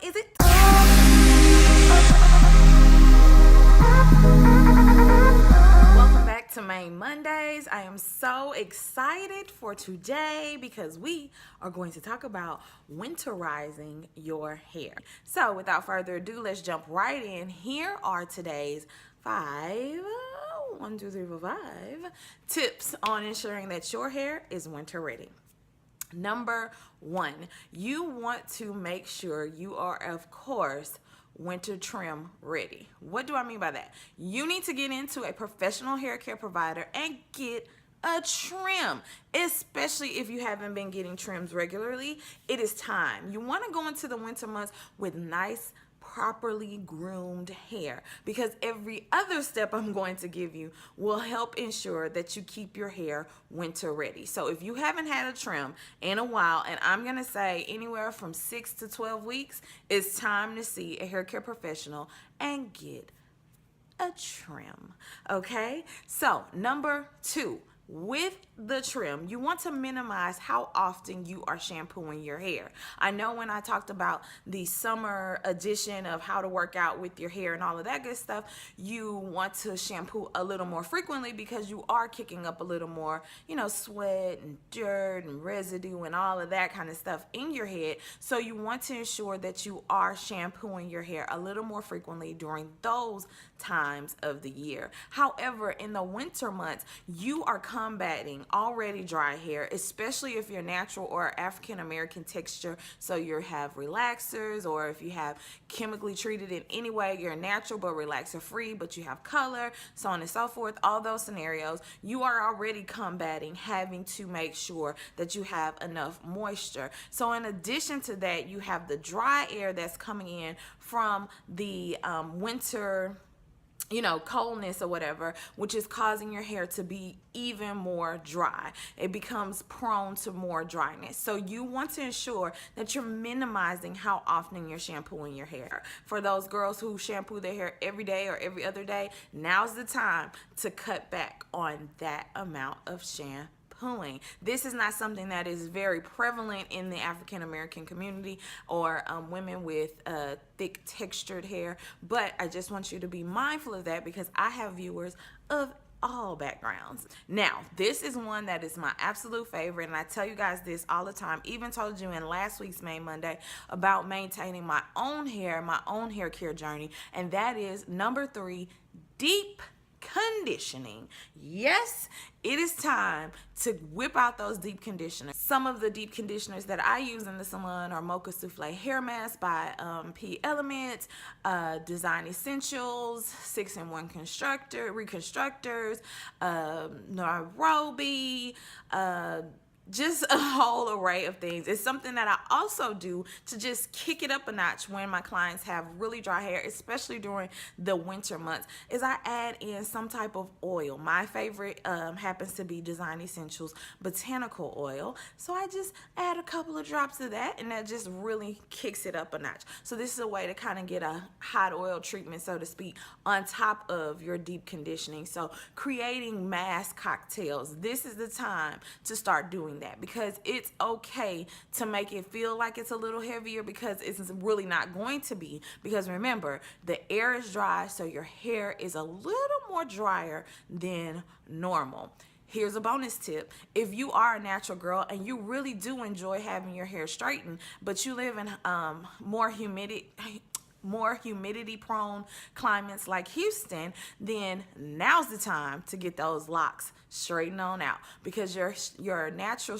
is it? Welcome back to Mane Mondays. I am so excited for today because we are going to talk about winterizing your hair. So without further ado, let's jump right in. Here are today's five tips on ensuring that your hair is winter ready. Number one, you want to make sure you are, of course, winter trim ready. What do I mean by that? You need to get into a professional hair care provider and get a trim, especially if you haven't been getting trims regularly. It is time. You want to go into the winter months with nice, properly groomed hair, because every other step I'm going to give you will help ensure that you keep your hair winter ready. So if you haven't had a trim in a while, and I'm going to say anywhere from 6 to 12 weeks, it's time to see a hair care professional and get a trim. Okay, so number two, with the trim, you want to minimize how often you are shampooing your hair. I know when I talked about the summer edition of how to work out with your hair and all of that good stuff, you want to shampoo a little more frequently because you are kicking up a little more, sweat and dirt and residue and all of that kind of stuff in your head. So you want to ensure that you are shampooing your hair a little more frequently during those times of the year. However, in the winter months, you are combating already dry hair, especially if you're natural or African American texture. So you have relaxers, or if you have chemically treated in any way, you're natural but relaxer free, but you have color, so on and so forth. All those scenarios, you are already combating having to make sure that you have enough moisture. So in addition to that, you have the dry air that's coming in from the winter coldness or whatever, which is causing your hair to be even more dry. It becomes prone to more dryness. So you want to ensure that you're minimizing how often you're shampooing your hair. For those girls who shampoo their hair every day or every other day, now's the time to cut back on that amount of shampoo. This is not something that is very prevalent in the African American community or women with thick textured hair, but I just want you to be mindful of that because I have viewers of all backgrounds. Now, this is one that is my absolute favorite, and I tell you guys this all the time. Even told you in last week's Mane Monday about maintaining my own hair care journey, and that is number 3, deep conditioning. Yes, it is time to whip out those deep conditioners. Some of the deep conditioners that I use in the salon are Mocha Souffle Hair Mask by P Element, Design Essentials, 6-in-1 Reconstructors, Nairobi, just a whole array of things. It's something that I also do to just kick it up a notch when my clients have really dry hair, especially during the winter months, is I add in some type of oil. My favorite happens to be Design Essentials botanical oil. So I just add a couple of drops of that, and that just really kicks it up a notch. So this is a way to kind of get a hot oil treatment, so to speak, on top of your deep conditioning. So creating mask cocktails, this is the time to start doing that, because it's okay to make it feel like it's a little heavier, because it's really not going to be, because remember, the air is dry, so your hair is a little more drier than normal. Here's a bonus tip. If you are a natural girl and you really do enjoy having your hair straightened, but you live in more humidity prone climates like Houston, then now's the time to get those locks straightened on out, because your natural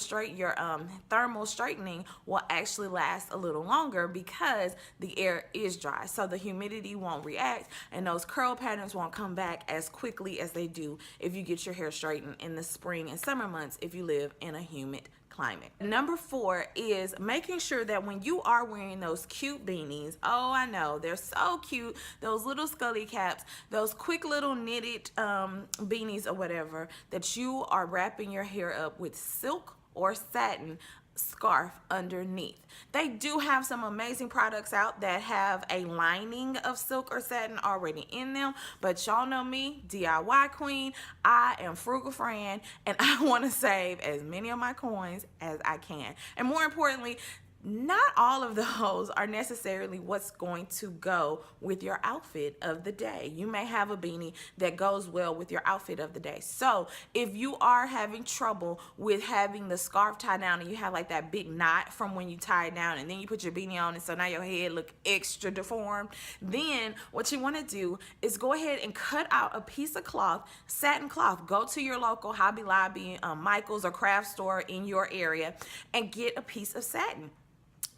thermal straightening will actually last a little longer because the air is dry, so the humidity won't react and those curl patterns won't come back as quickly as they do if you get your hair straightened in the spring and summer months if you live in a humid climate. Number 4 is making sure that when you are wearing those cute beanies, oh, I know, they're so cute, those little scully caps, those quick little knitted beanies or whatever, that you are wrapping your hair up with silk or satin scarf underneath. They do have some amazing products out that have a lining of silk or satin already in them, but y'all know me, DIY queen, I am frugal Fran, and I want to save as many of my coins as I can. And more importantly, not all of those are necessarily what's going to go with your outfit of the day. You may have a beanie that goes well with your outfit of the day. So if you are having trouble with having the scarf tied down and you have like that big knot from when you tie it down and then you put your beanie on and so now your head look extra deformed, then what you want to do is go ahead and cut out a piece of cloth, satin cloth. Go to your local Hobby Lobby, Michael's or craft store in your area and get a piece of satin.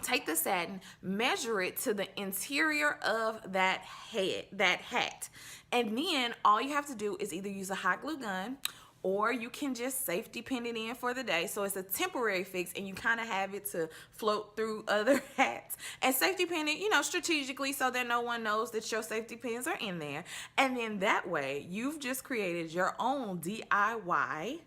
Take the satin, measure it to the interior of that hat. And then all you have to do is either use a hot glue gun or you can just safety pin it in for the day. So it's a temporary fix and you kind of have it to float through other hats. And safety pin it, you know, strategically so that no one knows that your safety pins are in there. And then that way you've just created your own DIY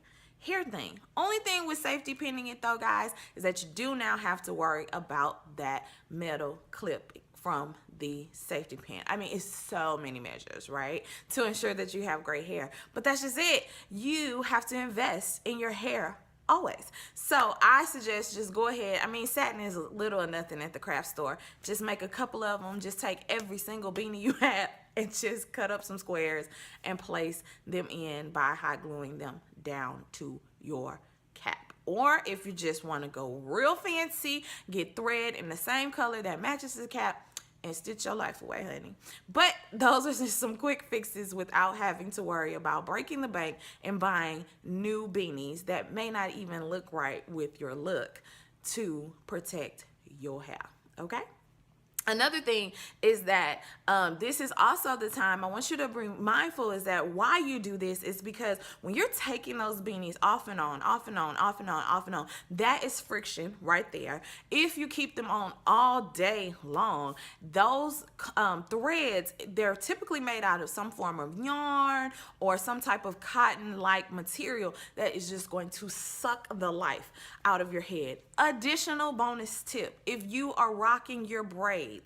hair thing. Only thing with safety pinning it though, guys, is that you do now have to worry about that metal clip from the safety pin. I mean, it's so many measures, right, to ensure that you have great hair. But that's just it. You have to invest in your hair always. So I suggest just go ahead. I mean, satin is little or nothing at the craft store. Just make a couple of them. Just take every single beanie you have and just cut up some squares and place them in by hot gluing them down to your cap. Or if you just want to go real fancy, get thread in the same color that matches the cap and stitch your life away, honey. But those are just some quick fixes without having to worry about breaking the bank and buying new beanies that may not even look right with your look to protect your hair, okay? Another thing is that this is also the time I want you to be mindful is that why you do this is because when you're taking those beanies off and on, off and on, off and on, off and on, that is friction right there. If you keep them on all day long, those threads, they're typically made out of some form of yarn or some type of cotton-like material that is just going to suck the life out of your head. Additional bonus tip, if you are rocking your braids,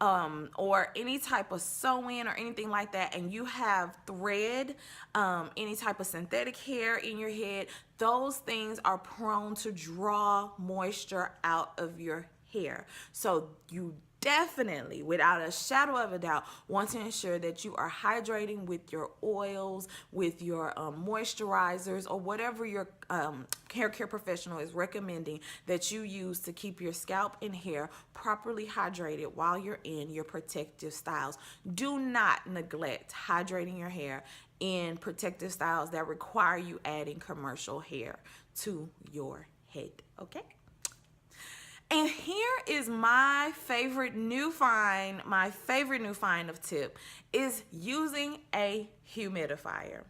or any type of sew-in or anything like that, and you have thread, any type of synthetic hair in your head, those things are prone to draw moisture out of your hair. So you definitely, without a shadow of a doubt, want to ensure that you are hydrating with your oils, with your moisturizers, or whatever your hair care professional is recommending that you use to keep your scalp and hair properly hydrated while you're in your protective styles. Do not neglect hydrating your hair in protective styles that require you adding commercial hair to your head, okay? And here is my favorite new find of tip is using a humidifier.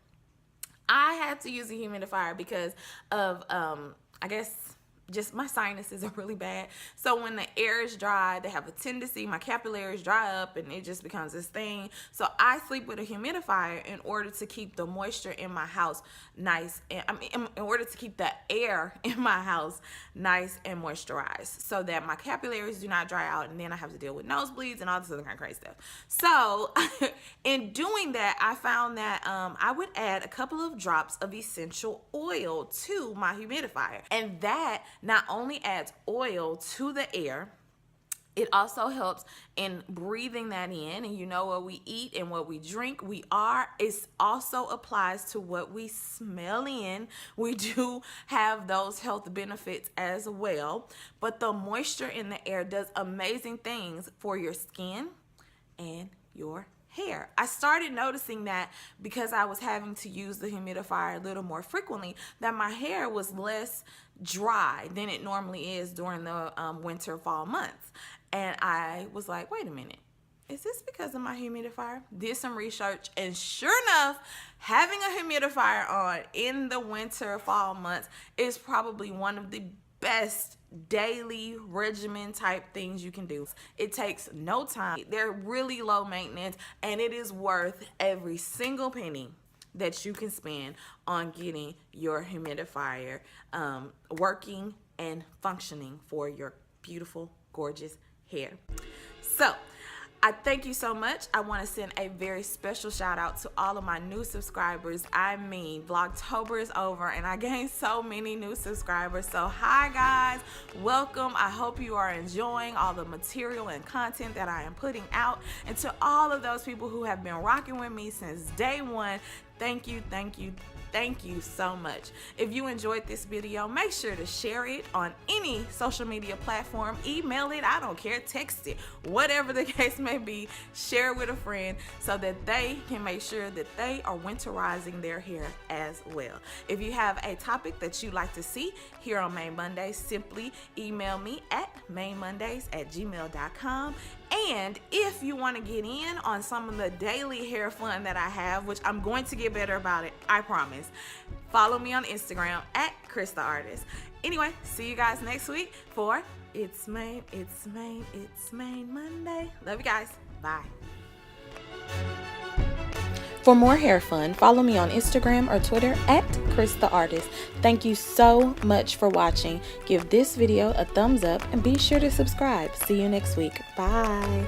I had to use a humidifier because of, I guess, just my sinuses are really bad. So when the air is dry, they have a tendency, my capillaries dry up and it just becomes this thing. So I sleep with a humidifier in order to keep the moisture in my house nice. And I mean, in order to keep the air in my house nice and moisturized so that my capillaries do not dry out and then I have to deal with nosebleeds and all this other kind of crazy stuff. So in doing that, I found that I would add a couple of drops of essential oil to my humidifier. And that not only adds oil to the air, it also helps in breathing that in. And you know, what we eat and what we drink, it also applies to what we smell in. We do have those health benefits as well. But the moisture in the air does amazing things for your skin and your hair. I started noticing that because I was having to use the humidifier a little more frequently, that my hair was less dry than it normally is during the winter, fall months. And I was like, wait a minute, is this because of my humidifier? Did some research, and sure enough, having a humidifier on in the winter, fall months is probably one of the best daily regimen type things you can do. It takes no time. They're really low maintenance, and it is worth every single penny that you can spend on getting your humidifier working and functioning for your beautiful, gorgeous hair. So I thank you so much. I want to send a very special shout out to all of my new subscribers. I mean, Vlogtober is over and I gained so many new subscribers. So hi guys, welcome. I hope you are enjoying all the material and content that I am putting out. And to all of those people who have been rocking with me since day one, thank you, thank you, thank you so much. If you enjoyed this video, make sure to share it on any social media platform, email it, I don't care, text it, whatever the case may be, share it with a friend so that they can make sure that they are winterizing their hair as well. If you have a topic that you'd like to see here on Mane Mondays, simply email me at ManeMondays@gmail.com. And if you want to get in on some of the daily hair fun that I have, which I'm going to get better about it, I promise, follow me on Instagram at Chris the Artist. Anyway, see you guys next week for It's Mane Monday. Love you guys. Bye. For more hair fun, follow me on Instagram or Twitter at Chris the Artist. Thank you so much for watching. Give this video a thumbs up and be sure to subscribe. See you next week. Bye.